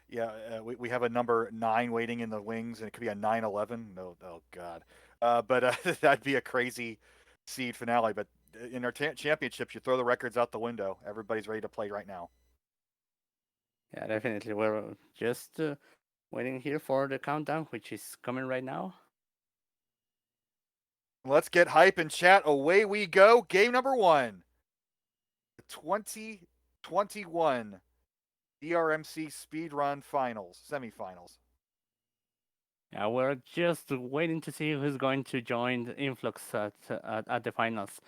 Yeah, we have a number 9 waiting in the wings, and it could be a 9-11. No, oh God. But that'd be a crazy seed finale. But in our championships, you throw the records out the window. Everybody's ready to play right now. Yeah, definitely. We're just waiting here for the countdown, which is coming right now. Let's get hype and chat. Away we go. Game number 1, the 2021 DrMC Speedrun Finals, semifinals. Yeah, we're just waiting to see who's going to join the Influx at the finals.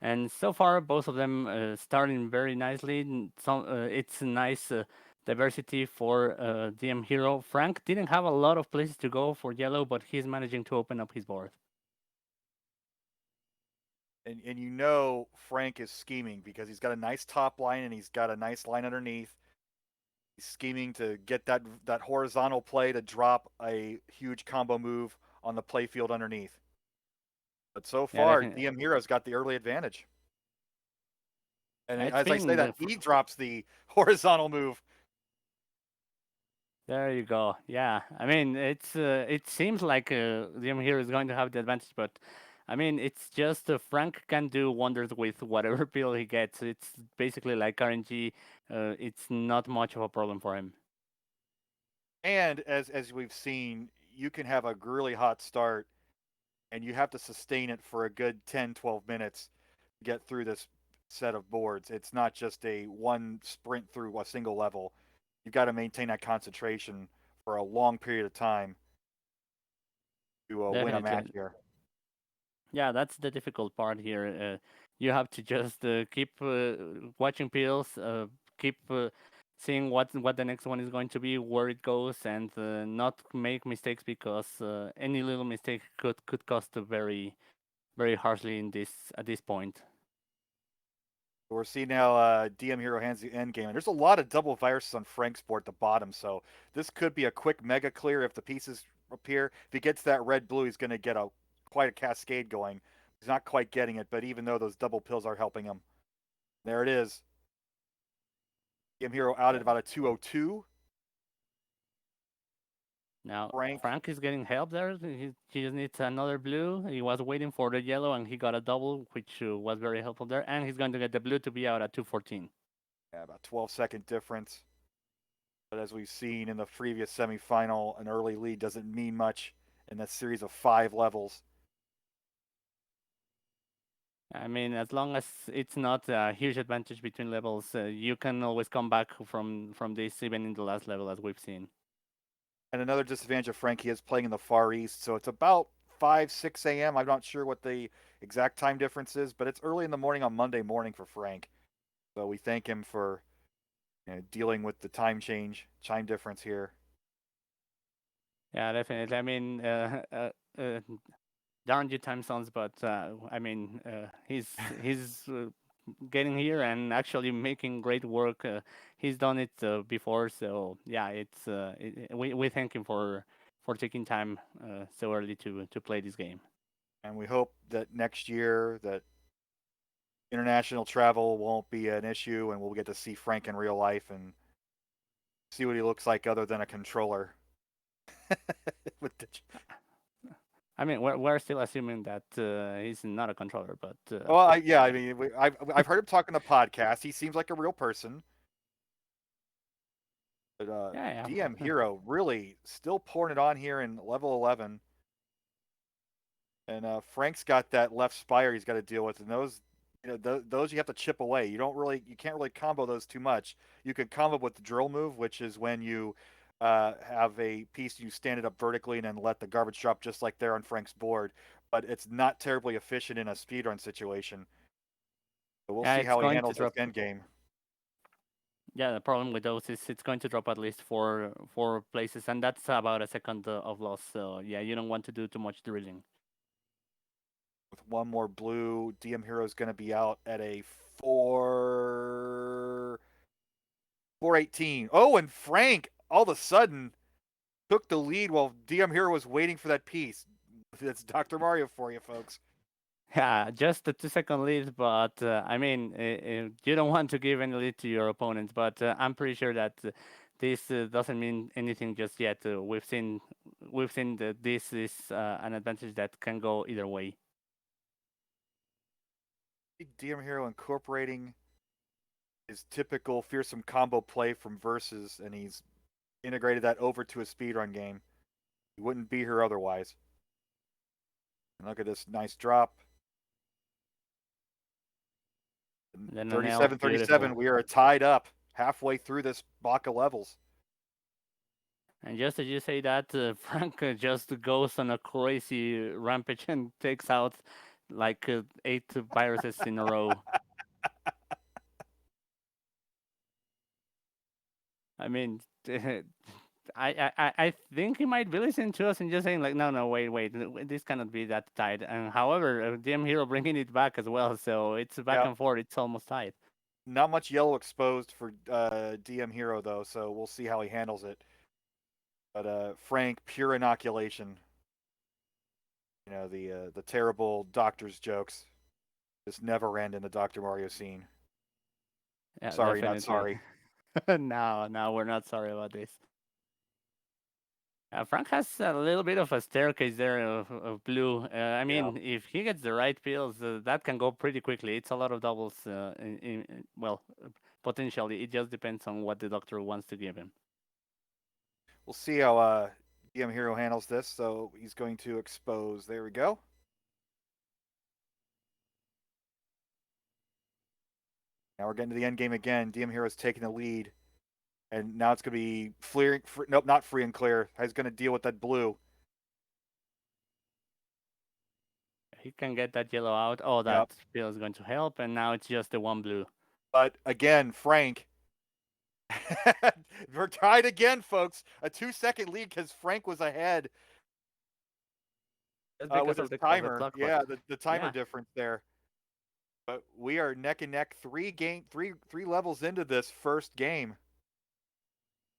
And so far, both of them starting very nicely. It's a nice diversity for dmhero. Frank didn't have a lot of places to go for yellow, but he's managing to open up his board. And you know Frank is scheming because he's got a nice top line and he's got a nice line underneath. He's scheming to get that horizontal play to drop a huge combo move on the playfield underneath. But so Yeah, far, definitely. DM Hero's got the early advantage. And It's as I say been that, he drops the horizontal move. there. You go. Yeah, I mean, it seems like DM here is going to have the advantage, but I mean, it's just Frank can do wonders with whatever pill he gets. It's basically like RNG. It's not much of a problem for him. And as we've seen, you can have a really hot start and you have to sustain it for a good 10, 12 minutes to get through this set of boards. It's not just a one sprint through a single level. You've got to maintain that concentration for a long period of time to win a match Definitely. here. Yeah, that's the difficult part here. You have to just keep watching pills, keep seeing what the next one is going to be, where it goes, and not make mistakes because any little mistake could cost very harshly in this at this point. We're seeing now DM Hero hands the end game. And there's a lot of double viruses on Frank's board at the bottom, so this could be a quick mega clear if the pieces appear. If he gets that red blue, he's going to get a quite a cascade going. He's not quite getting it, but even though those double pills are helping him, there it is. DM Hero out at Yeah. about a 202. Now Frank, Frank is getting help there. He just needs another blue. He was waiting for the yellow, and he got a double, which was very helpful there. And he's going to get the blue to be out at 214. yeah, about 12-second difference. But as we've seen in the previous semifinal, an early lead doesn't mean much in that series of 5 levels. I mean, as long as it's not a huge advantage between levels, you can always come back from this, even in the last level, as we've seen. And another disadvantage of Frankie is playing in the Far East, so it's about 5, 6 a.m. I'm not sure what the exact time difference is, but it's early in the morning on Monday morning for Frank. So we thank him for dealing with the time difference here. Yeah, definitely. I mean, darn you time zones, but I mean, he's getting here and actually making great work. He's done it before, so yeah, we thank him for taking time so early to play this game. And we hope that next year that international travel won't be an issue and we'll get to see Frank in real life and see what he looks like other than a controller. With the, I mean, we're still assuming that he's not a controller, but well, yeah, I mean, I've heard him talk on the podcast. He seems like a real person. But yeah, DM yeah. Hero really still pouring it on here in level 11. And Frank's got that left spire he's got to deal with, and those you have to chip away. You can't really combo those too much. You can combo with the drill move, which is when you have a piece you stand it up vertically and then let the garbage drop just like there on Frank's board. But it's not terribly efficient in a speedrun situation. So we'll Yeah, see it's how he going to handles this drop. end game. Yeah, the problem with those is it's going to drop at least four places, and that's about a second of loss. So yeah, you don't want to do too much drilling. With one more blue, DM Hero is going to be out at a 418. Oh, and Frank all of a sudden took the lead while DM Hero was waiting for that piece. That's Dr. Mario for you, folks. Yeah, just a 2 second lead, but I mean, you don't want to give any lead to your opponent. But I'm pretty sure that this doesn't mean anything just yet. We've seen that this is an advantage that can go either way. dmhero incorporating his typical fearsome combo play from Versus, and he's integrated that over to a speedrun game. He wouldn't be here otherwise. And look at this nice drop. Then a nail, 37-37, beautiful. we are tied up halfway through this block of levels. And just as you say that, Frank just goes on a crazy rampage and takes out like 8 viruses in a row. I mean, I think he might be listening to us and just saying like, no, no, wait, this cannot be that tight. And however, DM Hero bringing it back as well, so it's back Yeah, and forth. It's almost tight. not much yellow exposed for dmhero though, so we'll see how he handles it. But Frank, pure inoculation. You know, the terrible doctor's jokes just never end in the Dr. Mario scene. Yeah, Sorry, not definitely. sorry. No, no, we're not sorry about this. Frank has a little bit of a staircase there of blue. I Yeah. mean, if he gets the right pills, that can go pretty quickly. It's a lot of doubles. Well, potentially, it just depends on what the doctor wants to give him. We'll see how DM Hero handles this. So he's going to expose. There we go. Now we're getting to the end game again. DM Hero's taking the lead. And now it's going to be nope, not free and clear. He's going to deal with that blue. He can get that yellow out. Oh, that Yep. pill is going to help, and now it's just the one blue. But again, Frank. We're tied again, folks. A 2-second lead because Frank was ahead Just with because his of the timer. clock, but Yeah, the timer yeah, difference there. But we are neck and neck, three levels into this first game.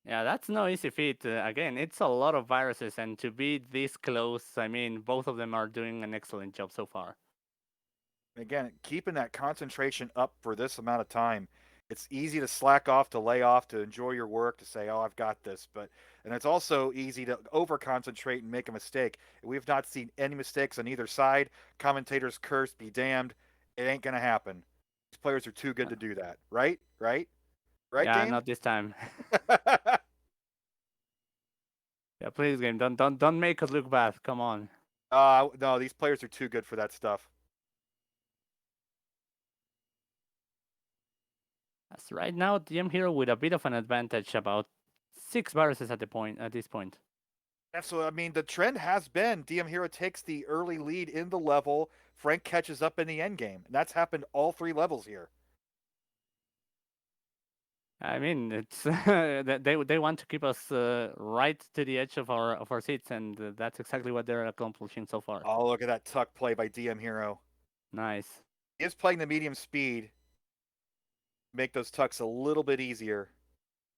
yeah, that's no easy feat. Again, it's a lot of viruses, and to be this close, I mean, both of them are doing an excellent job so far. Again, keeping that concentration up for this amount of time. It's easy to slack off, to lay off, to enjoy your work, to say, "Oh, I've got this." And it's also easy to over concentrate and make a mistake. We've not seen any mistakes on either side. Commentators curse, be damned. It ain't gonna happen. These players are too good to do that. Right? Right? Right, Yeah, game? not this time. Yeah, please, game, don't make us look bad. Come on. No, these players are too good for that stuff. As right now, DM Hero with a bit of an advantage, about 6 viruses at this point. That's what I mean. The trend has been DM Hero takes the early lead in the level. Frank catches up in the end game. And that's happened all 3 levels here. I mean, it's they want to keep us right to the edge of our seats, and that's exactly what they're accomplishing so far. Oh, look at that tuck play by DM Hero. Nice. He is playing the medium speed, make those tucks a little bit easier.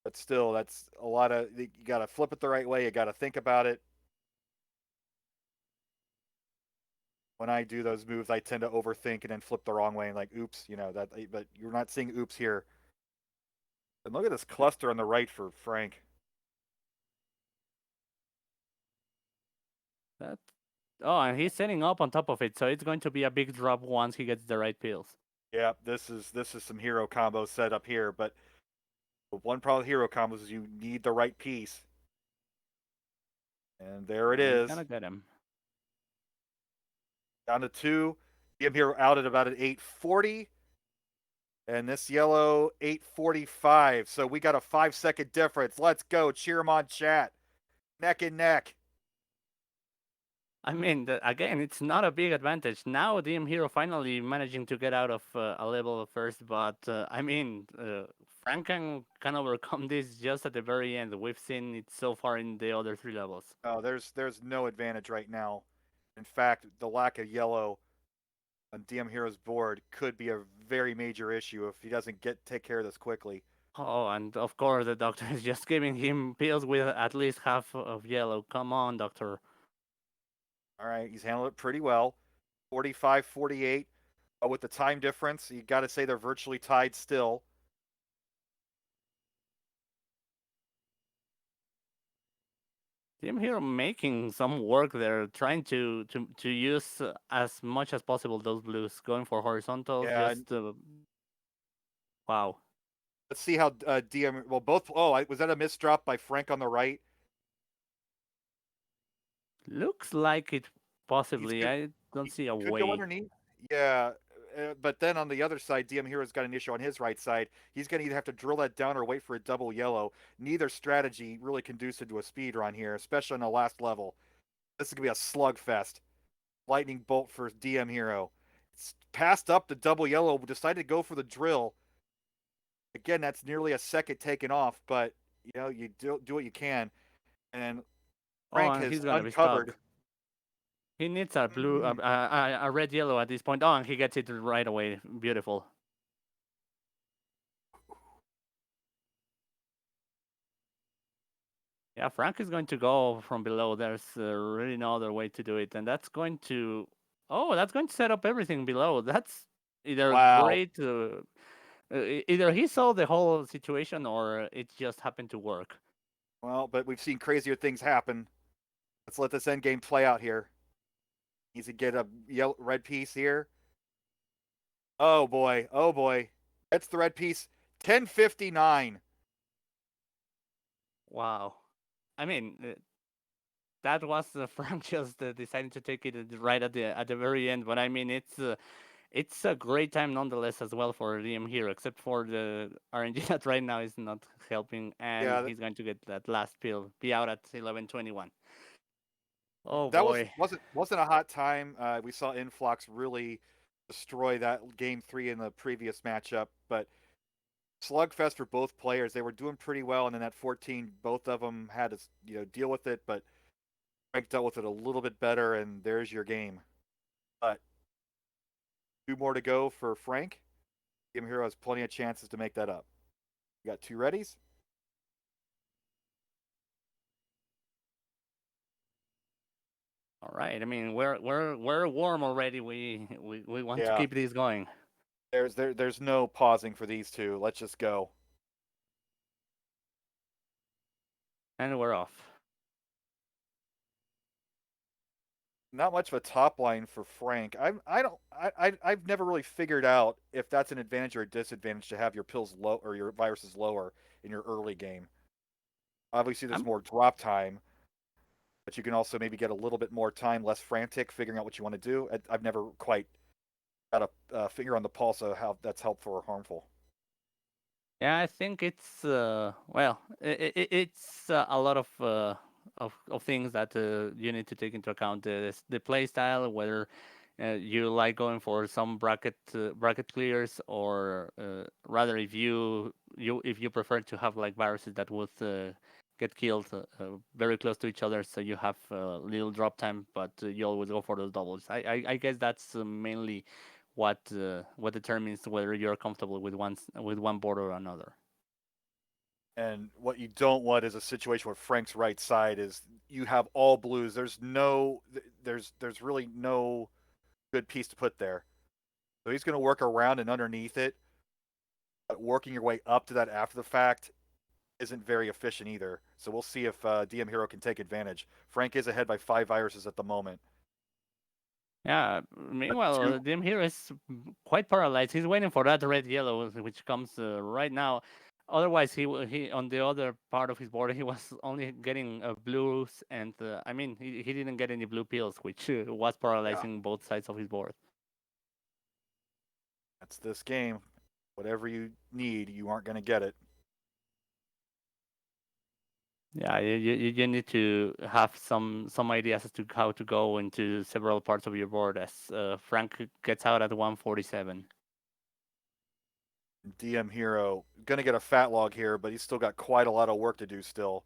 But still, that's a lot of. You got to flip it the right way. You got to think about it. When I do those moves, I tend to overthink and then flip the wrong way and like, oops, that. But you're not seeing oops here. And look at this cluster on the right for Frank. That. Oh, and he's setting up on top of it, so it's going to be a big drop once he gets the right pills. Yeah, this is some hero combo set up here, but one problem with hero combos is you need the right piece. And there it And he's is. gonna get him. Down to 2. DM Hero out at about an 840. And this yellow 845. So we got a 5-second difference. Let's go. Cheer him on chat. Neck and neck. I mean, again, it's not a big advantage. Now DM Hero finally managing to get out of a level first, but I mean, Frank can overcome this just at the very end. We've seen it so far in the other 3 levels. Oh, there's no advantage right now. In fact, the lack of yellow on DM Hero's board could be a very major issue if he doesn't take care of this quickly. Oh, and of course, the doctor is just giving him pills with at least half of yellow. Come on, doctor. All right, he's handled it pretty well. 45-48. With the time difference, you got to say they're virtually tied still. dmhero making some work there, trying to use as much as possible those blues, going for horizontals. Yeah, Just wow. let's see how DM. Well, both. Oh, was that a missed drop by Frank on the right? Looks like it He's possibly. good. I don't He see a could go way. underneath. Yeah, but then on the other side, DM Hero's got an issue on his right side. He's going to either have to drill that down or wait for a double yellow. Neither strategy really conducive to a speed run here, especially on the last level. This is going to be a slugfest. Lightning bolt for DM Hero. It's passed up the double yellow, decided to go for the drill. Again, that's nearly a second taken off, but you do what you can. And Oh, Frank and has he's gonna be uncovered. stuck. He needs a blue, Mm, a red yellow at this point. Oh, and he gets it right away. Beautiful. Yeah, Frank is going to go from below. There's really no other way to do it, and that's going to. Oh, that's going to set up everything below. That's either wow. great. Either he saw the whole situation or it just happened to work. Well, but we've seen crazier things happen. Let's let this end game play out here. Needs to get a yellow, red piece here. Oh boy. Oh boy. That's the red piece. 1059. Wow. I mean, that was Frank just deciding to take it right at the very end. But I mean, it's a great time nonetheless as well for Liam here, except for the RNG that right now is not helping, and Yeah, he's going to get that last pill, be out at 11:21. Oh that was boy. wasn't a hot time. We saw Influx really destroy that game 3 in the previous matchup, but slugfest for both players. They were doing pretty well, and in that 14, both of them had to deal with it. But Frank dealt with it a little bit better, and there's your game. But two more to go for Frank. Game Hero has plenty of chances to make that up. You got two readies. All right. I mean, we're warm already. We want to Yeah, keep this going, there's no pausing for these two. Let's just go. and we're off. Not much of a top line for Frank. I've never really figured out if that's an advantage or a disadvantage to have your pills low or your viruses lower in your early game. Obviously, there's I'm more drop time, but you can also maybe get a little bit more time, less frantic, figuring out what you want to do. I've never quite got a finger on the pulse of how that's helpful or harmful. Yeah, I think it's well, it's a lot of things that you need to take into account. The play style, whether you like going for some bracket clears, or rather, if you prefer to have like viruses that would get killed very close to each other, so you have little drop time, but you always go for those doubles. I guess that's mainly what determines whether you're comfortable with one board or another. And what you don't want is a situation where Frank's right side is you have all blues. There's really no good piece to put there. So he's going to work around and underneath it. But working your way up to that after the fact isn't very efficient either. So we'll see if DM Hero can take advantage. Frank is ahead by 5 viruses at the moment. Yeah. But Meanwhile, two, Dim here is quite paralyzed. He's waiting for that red yellow, which comes right now. Otherwise, he on the other part of his board, he was only getting blues, and I mean, he didn't get any blue pills, which was yeah, paralyzing both sides of his board. that's this game. Whatever you need, you aren't going to get it. Yeah, you need to have some ideas as to how to go into several parts of your board. As Frank gets out at 147. DM Hero going to get a fat log here, but he's still got quite a lot of work to do still.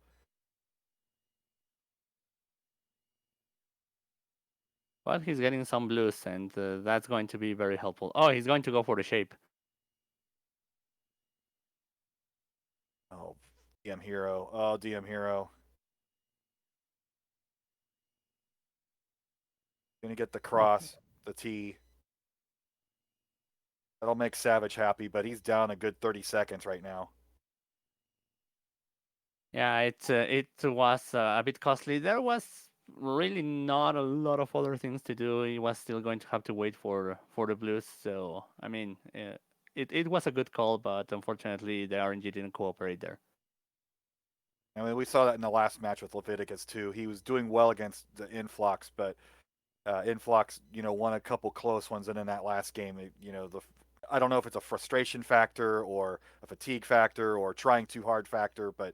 But he's getting some blues, and that's going to be very helpful. Oh, he's going to go for the shape. Oh, DM Hero. Oh, DM Hero. Going to get the Oh, cross, the T. That'll make Savage happy, but he's down a good 30 seconds right now. Yeah, it was a bit costly. There was really not a lot of other things to do. He was still going to have to wait for the Blues. So I mean, it was a good call, but unfortunately the RNG didn't cooperate there. I mean, we saw that in the last match with Leviticus too. He was doing well against the Influx, but Influx, won a couple close ones, and in that last game, I don't know if it's a frustration factor or a fatigue factor or trying too hard factor, but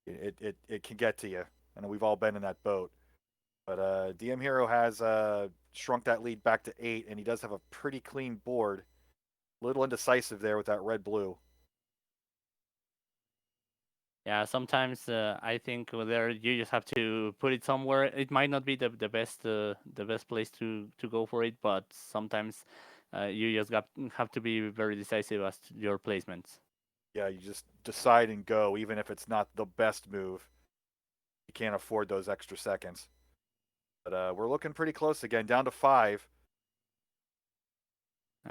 it can get to you, and we've all been in that boat. But dmhero has shrunk that lead back to 8, and he does have a pretty clean board. A little indecisive there with that red blue. Yeah, sometimes I think there you just have to put it somewhere. It might not be the best place to go for it, but sometimes you just have to be very decisive as to your placements. Yeah, you just decide and go, even if it's not the best move. You can't afford those extra seconds. But we're looking pretty close again, down to 5.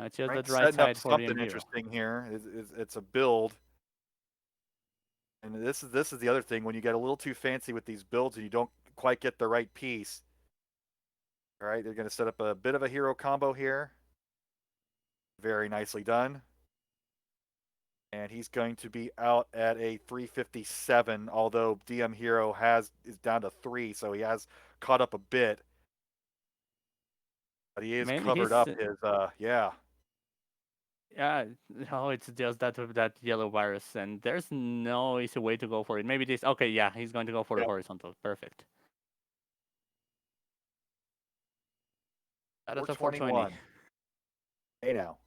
It's just the Frank's right setting up side for something dmhero. interesting here. It's a build, and this is the other thing when you get a little too fancy with these builds and you don't quite get the right piece. All right, they're going to set up a bit of a hero combo here. Very nicely done. And he's going to be out at a 357, although DM Hero is down to 3, so he has caught up a bit. But he I is mean, covered he's up his yeah. yeah. No, it's just that yellow virus, and there's no easy way to go for it. Maybe this. Okay, yeah, he's going to go for the Yep. horizontal. Perfect. That is a 420. 421. Hey now.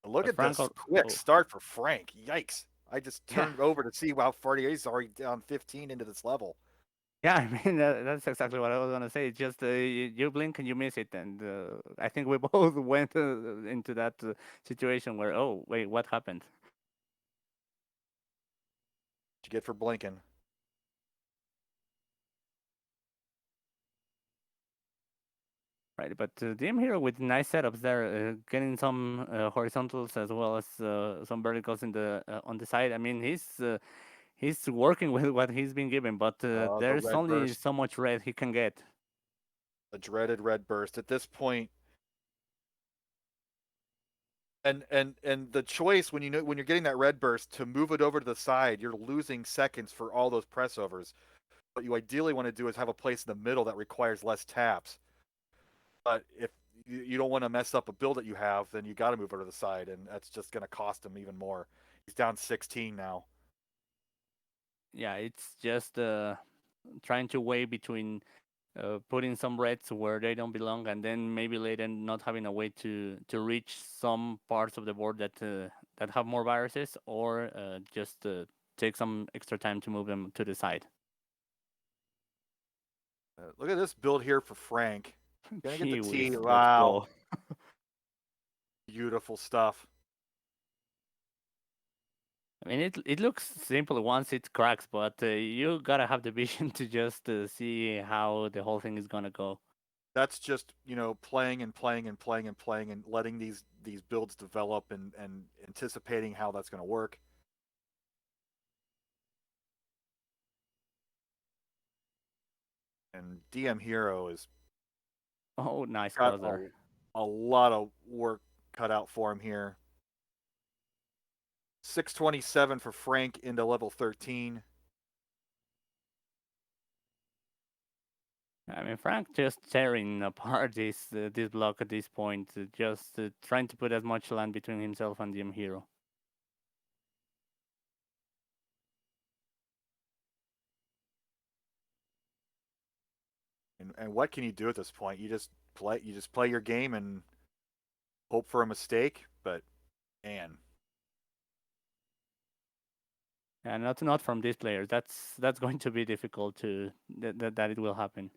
Look But at this Franco, quick oh start for Frank. Yikes. I just yeah, turned over to see how far he is. He's already down 15 into this level. yeah. I mean, that's exactly what I was gonna say. It's just you blink and you miss it, and I think we both went into that situation where, oh wait, what happened? What you get for blinking? Right, but DM Hero with nice setups there, getting some horizontals as well as some verticals in the on the side. I mean, he's working with what he's been given, but The there's red only burst, so much red he can get. the dreaded red burst. At this point, and the choice when you're getting that red burst to move it over to the side, you're losing seconds for all those press overs. What you ideally want to do is have a place in the middle that requires less taps. But if you don't want to mess up a build that you have, then you got to move it to the side, and that's just going to cost him even more. He's down 16 now. Yeah, it's just trying to weigh between putting some reds where they don't belong, and then maybe later not having a way to reach some parts of the board that have more viruses, or just take some extra time to move them to the side. Look at this build here for Frank. Gonna get the Gee T. whiz, let's Wow, go. beautiful stuff. I mean, it looks simple once it cracks, but you gotta have the vision to just see how the whole thing is gonna go. That's just playing and playing and playing and playing and letting these builds develop and anticipating how that's going to work. And DM Hero has Oh, nice got cross there. a lot of work cut out for him here. 627 for Frank into level 13. I mean, Frank just tearing apart this block at this point, just trying to put as much land between himself and the hero. And what can you do at this point? You just play your game and hope for a mistake, but man, And not from these players. That's going to be difficult to that it will happen.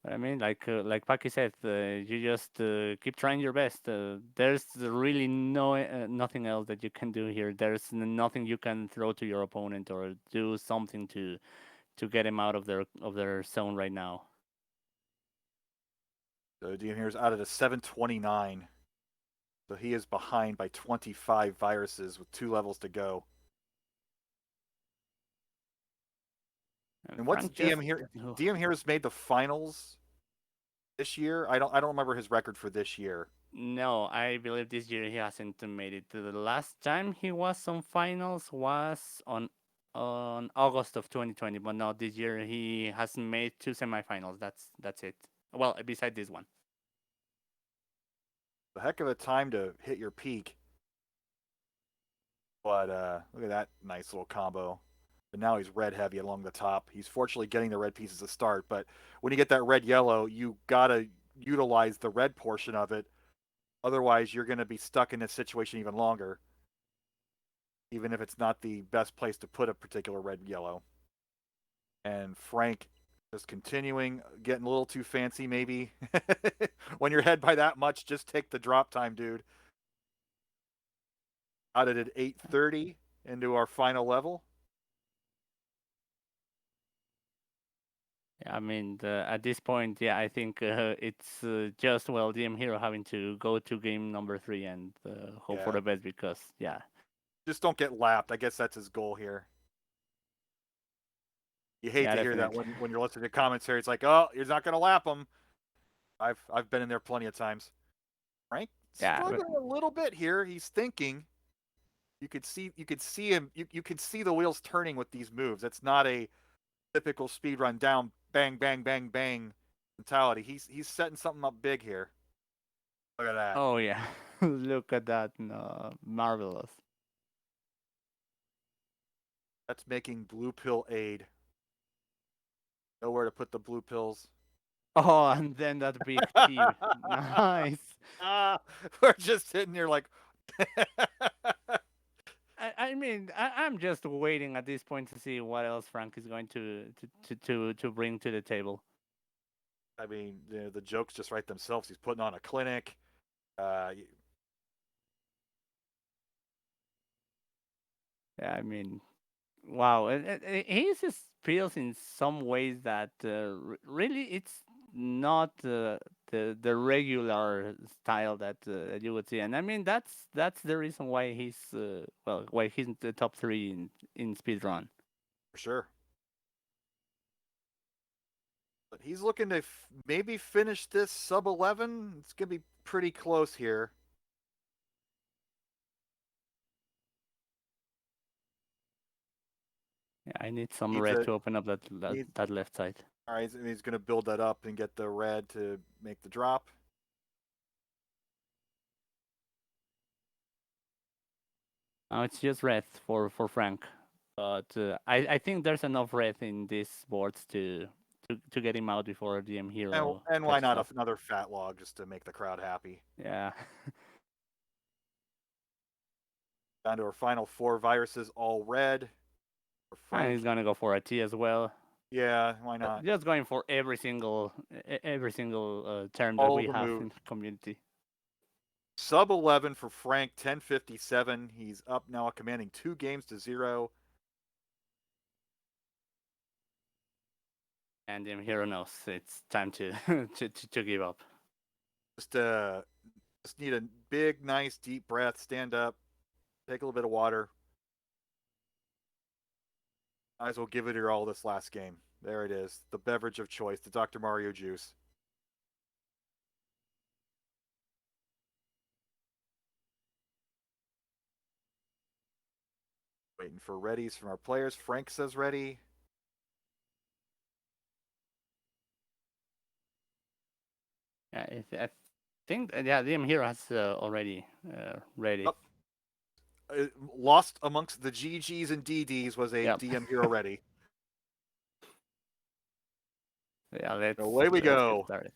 But I mean, like Paki said, you just keep trying your best. There's really nothing else that you can do here. There's nothing you can throw to your opponent or do something to get him out of their zone right now. So DmHero's out at a 729. So he is behind by 25 viruses with 2 levels to go. And what's Frank just DM here? DM Hero's made the finals this year. I don't remember his record for this year. no, I believe this year he hasn't made it. The last time he was on finals was on August of 2020, but no, this year he has made 2 semifinals. That's it. Well, beside this one. A heck of a time to hit your peak. But look at that nice little combo. But now he's red heavy along the top. He's fortunately getting the red pieces to start. But when you get that red yellow, you gotta utilize the red portion of it. Otherwise, you're going to be stuck in this situation even longer, even if it's not the best place to put a particular red yellow. And Frank just continuing, getting a little too fancy, maybe. When you're ahead by that much, just take the drop time, dude. Out at 8:30 into our final level. I mean, at this point, yeah, I think it's just DM Hero having to go to game number 3 and hope for Yeah. the best because, yeah. Just don't get lapped. I guess that's his goal here. You hate Yeah, to hear that definitely. when you're listening to commentary. It's like, oh, you're not going to lap him. I've been in there plenty of times. Frank Yeah, struggling a little bit here. He's thinking. You could see him. You could see the wheels turning with these moves. It's not a typical speed run down, bang, bang, bang, bang mentality. He's setting something up big here. Look at that. oh, yeah. Look at that. No, marvelous. That's making blue pill aid. Nowhere to put the blue pills. Oh, and then that big T. Nice. We're just sitting here like. I mean, I'm just waiting at this point to see what else Frank is going to bring to the table. I mean, the jokes just write themselves. He's putting on a clinic. Uh, Yeah, I mean, wow, he just feels in some ways that really it's not the regular style that you would see, and I mean that's the reason why he's well why he's in the top 3 in speedrun. for sure. But he's looking to maybe finish this sub 11. It's gonna be pretty close here. Yeah, I need some Needs red a to open up needs. that left side. All right, he's going to build that up and get the red to make the drop. Now it's just red for Frank, but I think there's enough red in these boards to get him out before DM Hero And why catches not up. another fat log just to make the crowd happy? Yeah. Down to our final 4 viruses, all red. For And he's Frank, gonna go for a T as well. yeah, why not? Just going for every single term that All we the have moves. in the community. Sub 11 for Frank, 1057. He's up now, commanding 2 games to 0. And DM Hero knows it's time to to give up. Just uh, just need a big, nice, deep breath. Stand up, take a little bit of water. Might as well give it your all this last game. There it is, the beverage of choice, the Dr. Mario juice. Waiting for readies from our players. Frank says ready. Yeah, I think yeah, DM Hero has already ready. Oh, lost amongst the GGs and DDs was a Yep. DM hero ready. Yeah, Away we let's get go. started.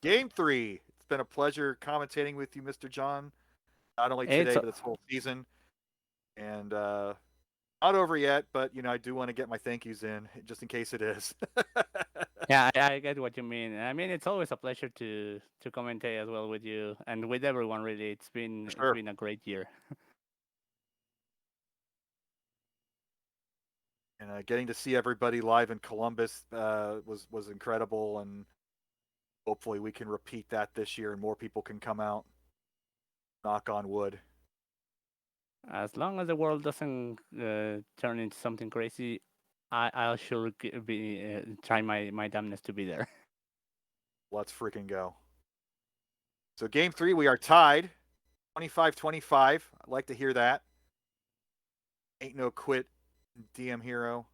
Game 3. It's been a pleasure commentating with you, Mr. John. Not only It's today, but this whole season. And not over yet, but I do want to get my thank yous in just in case it is. yeah, I get what you mean. I mean, it's always a pleasure to commentate as well with you and with everyone. Really, For it's sure. been a great year. And getting to see everybody live in Columbus was incredible. And Hopefully, we can repeat that this year and more people can come out. Knock on wood. As long as the world doesn't turn into something crazy, I'll sure be try my damnness to be there. Let's freaking go. So, game three, we are tied 25-25. I'd like to hear that. Ain't no quit, DM Hero.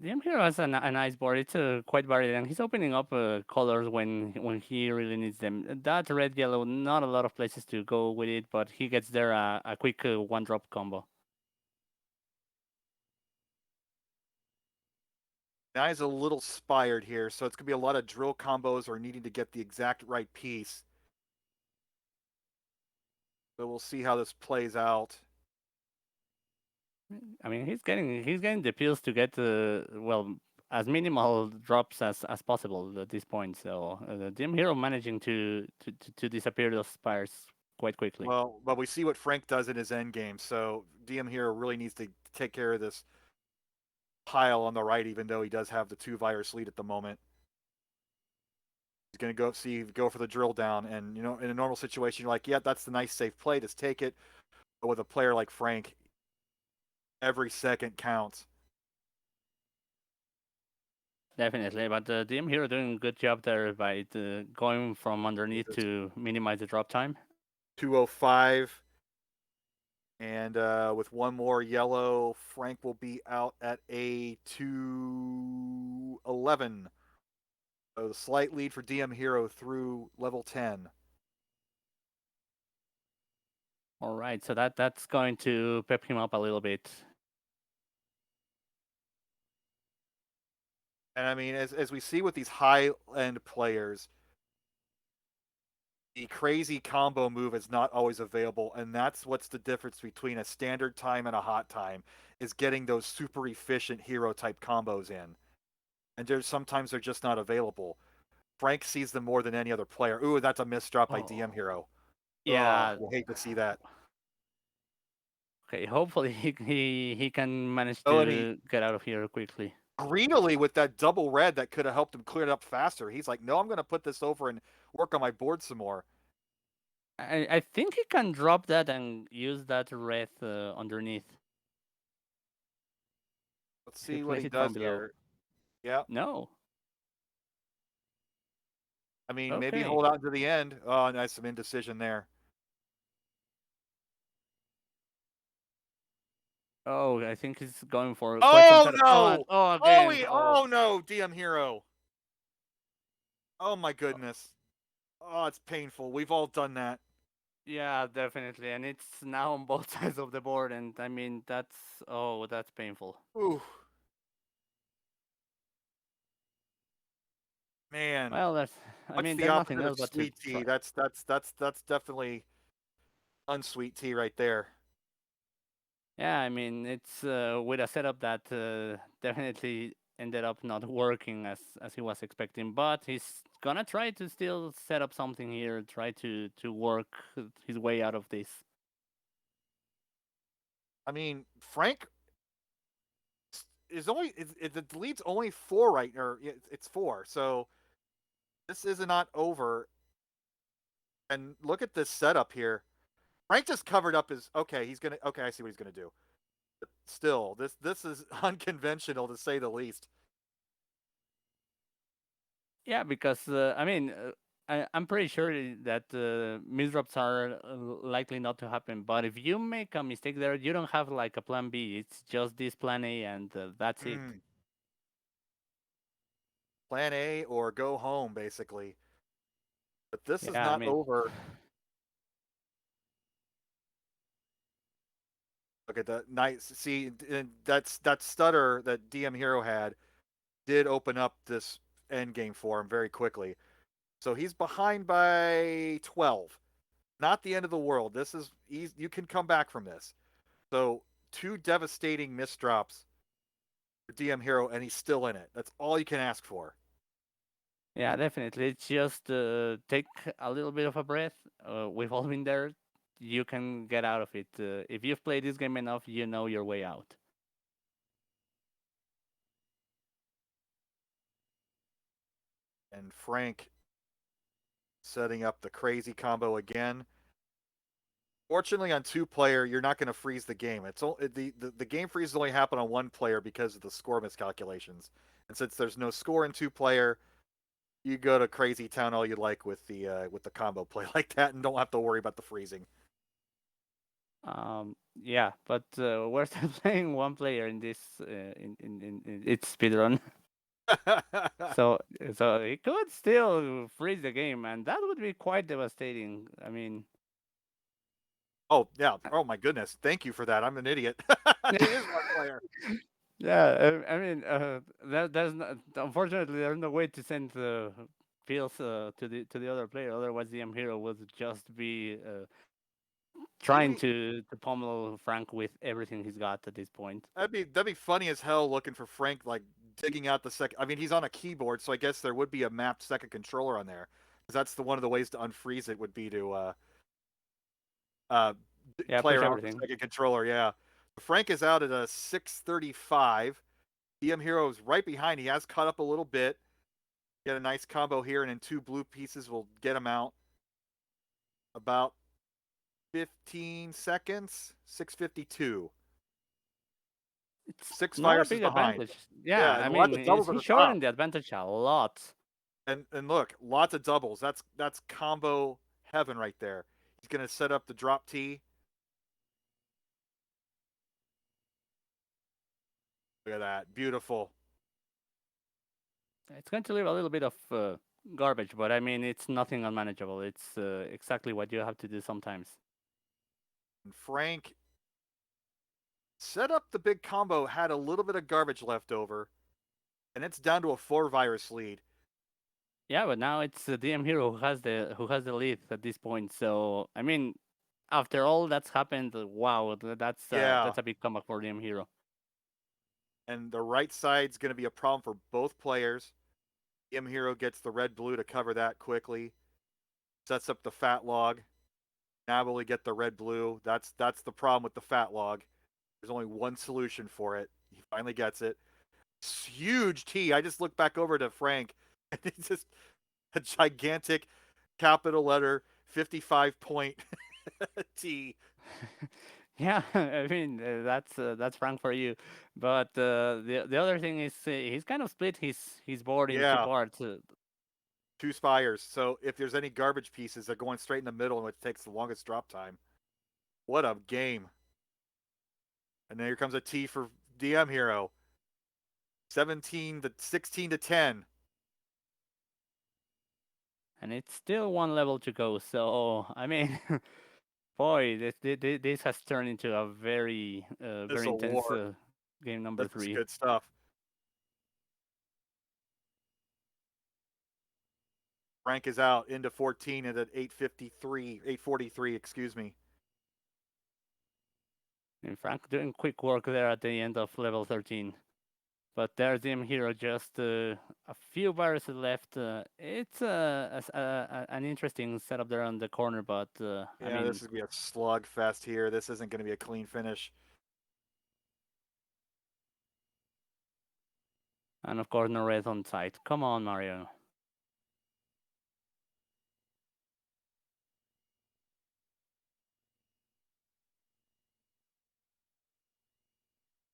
The Hero has a nice board. It's quite varied, and he's opening up colors when he really needs them. That red yellow, not a lot of places to go with it, but he gets there a quick one drop combo. Now he's a little spired here, so it's going to be a lot of drill combos or needing to get the exact right piece. But we'll see how this plays out. I mean, he's getting the pills to get well as minimal drops as possible at this point. So the Dim Hero managing to disappear those spires quite quickly. Well, but we see what Frank does in his end game, so DM Hero really needs to take care of this pile on the right, even though he does have the 2 virus lead at the moment. He's going to go for the drill down, and in a normal situation, you're like, yeah, that's the nice safe play. Just take it. But with a player like Frank, every second counts. Definitely, but the DM Hero doing a good job there by going from underneath to minimize the drop time. 205. And with one more yellow, Frank will be out at a 211. So the slight lead for DM Hero through level 10. All right, so that's going to pep him up a little bit. And I mean, as we see with these high end players, the crazy combo move is not always available, and that's what's the difference between a standard time and a hot time is getting those super efficient hero type combos in. And sometimes they're just not available. Frank sees them more than any other player. Ooh, that's a misdrop by DM Hero. Oh, Yeah. we'll hate to see that. Okay, hopefully he can manage Oh, and he to get out of here quickly. greedily with that double red that could have helped him clear it up faster. He's like, no, I'm going to put this over and work on my board some more. I think he can drop that and use that red underneath. Let's If he see what plays he it from does below. here. Yeah. No. I mean, maybe Okay. hold out to the end. Oh, nice, some indecision there. Oh, I think he's going for quite some Oh setup. Oh, no! oh again. Oh, Oh no, DM Hero. Oh my goodness. Oh, it's painful. We've all done that. yeah, definitely. And it's now on both sides of the board. And I mean, that's painful. Ooh, man. Well, I What's mean, the there's nothing opposite of else but to sweet tea? try. That's definitely unsweet tea right there. Yeah, I mean, it's with a setup that definitely ended up not working as he was expecting, but he's gonna try to still set up something here, try to work his way out of this. I mean, Frank is only the lead's only 4 right, or it's 4. So this is not over. And look at this setup here. Frank just covered up his. Okay, he's gonna. Okay, I see what he's gonna do. But still, this is unconventional to say the least. Yeah, because I mean, I'm pretty sure that misdrops are likely not to happen. But if you make a mistake there, you don't have like a plan B. It's just this plan A, and that's it. Mm. Plan A or go home, basically. But this is Yeah, I not mean, over. Look at that nice. See, that stutter that DM Hero had did open up this end game for him very quickly. So he's behind by 12. Not the end of the world. This is you can come back from this. So 2 devastating misdrops for DM Hero, and he's still in it. That's all you can ask for. yeah, definitely. It's just take a little bit of a breath. We've all been there. You can get out of it. If you've played this game enough, you know your way out. And Frank setting up the crazy combo again. Fortunately, on 2-player, you're not going to freeze the game. It's only, the game freezes only happen on 1-player because of the score miscalculations. And since there's no score in 2-player, you go to crazy town all you like with the combo play like that, and don't have to worry about the freezing. Yeah, but we're still playing one player in this in its speedrun. So it could still freeze the game, and that would be quite devastating. I mean, Oh yeah. Oh my goodness. Thank you for that. I'm an idiot. It is 1-player. yeah, I mean, there's no, unfortunately there's no way to send pills to the other player. Otherwise, the dmhero would just be trying Maybe to pummel Frank with everything he's got at this point. that'd be funny as hell looking for Frank like digging out the second. I mean, he's on a keyboard, so I guess there would be a mapped second controller on there. Because that's one of the ways to unfreeze it would be to uh, Yeah, play push around with the everything. second controller. Yeah, Frank is out at a 6:35. DM Hero is right behind. He has caught up a little bit. Get a nice combo here, and then 2 blue pieces will get him out. About 15 seconds. 6:52. It's 6 not a viruses big behind. advantage. Yeah, Yeah, I and lots mean, of doubles at he's the top. shortened the advantage a lot. And look, lots of doubles. That's combo heaven right there. He's gonna set up the drop T. Look at that, beautiful. It's going to leave a little bit of garbage, but I mean, it's nothing unmanageable. It's exactly what you have to do sometimes. And Frank set up the big combo, had a little bit of garbage left over, and it's down to a 4 virus lead. Yeah, but now it's DM Hero who has the lead at this point. So I mean, after all that's happened, wow, Yeah, that's a big comeback for DM Hero. and the right side's gonna be a problem for both players. M Hero gets the red blue to cover that quickly. Sets up the fat log. Now will he get the red blue? That's the problem with the fat log. There's only one solution for it. He finally gets it. It's huge T. I just looked back over to Frank, and it's just a gigantic capital letter 55 point T. Yeah, I mean that's Frank for you. But the other thing is he's kind of split his board in two Yeah, parts. 2 spires. So if there's any garbage pieces, they're going straight in the middle, which takes the longest drop time. What a game! And then here comes a T for DM Hero. 16 to 10. And it's still one level to go. So I mean, boy, this has turned into a This very a intense war. game number This is three. good stuff. Frank is out into 14 at 8:53, 8:43, excuse me. And Frank doing quick work there at the end of level 13. But there's him here, just a few viruses left. It's an interesting setup there on the corner, but I Yeah, this mean, is gonna be a slugfest here. This isn't gonna be a clean finish. and of course no red on site. Come on, Mario.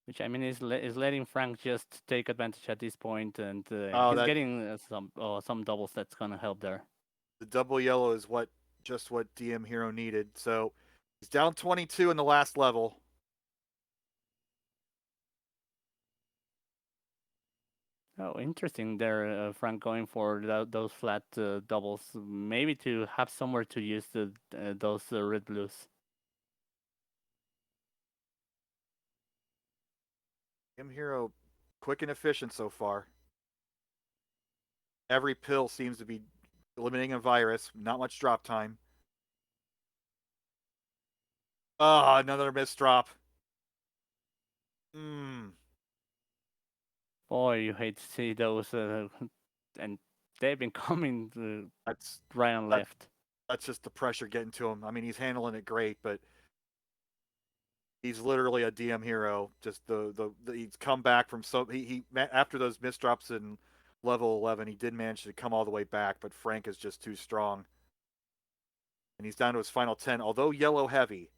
Which I mean is letting Frank just take advantage at this point, and Oh, he's that getting some doubles that's gonna help there. the double yellow is what DM Hero needed. So he's down 22 in the last level. Oh, interesting there, Frank going for those flat doubles, maybe to have somewhere to use those red blues. DM Hero, quick and efficient so far. Every pill seems to be eliminating a virus. Not much drop time. Oh, another missed drop. Hmm. Boy, you hate to see those, and they've been coming That's right and that, left. that's just the pressure getting to him. I mean, he's handling it great, but he's literally a DM Hero. Just the he's come back from so he after those misdrops in level 11. He did manage to come all the way back, but Frank is just too strong. And he's down to his final 10, although yellow heavy.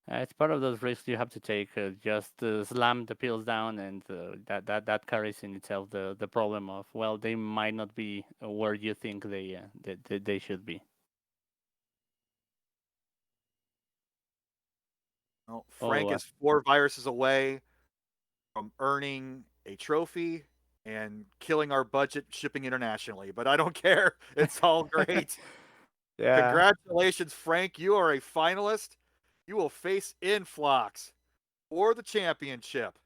It's part of those risks you have to take. Just slam the pills down, and that carries in itself the problem of, well, they might not be where you think they should be. Well, Oh, Frank is 4 viruses away from earning a trophy and killing our budget shipping internationally, but I don't care. It's all great. yeah. Congratulations, Frank. You are a finalist. You will face Influx for the championship.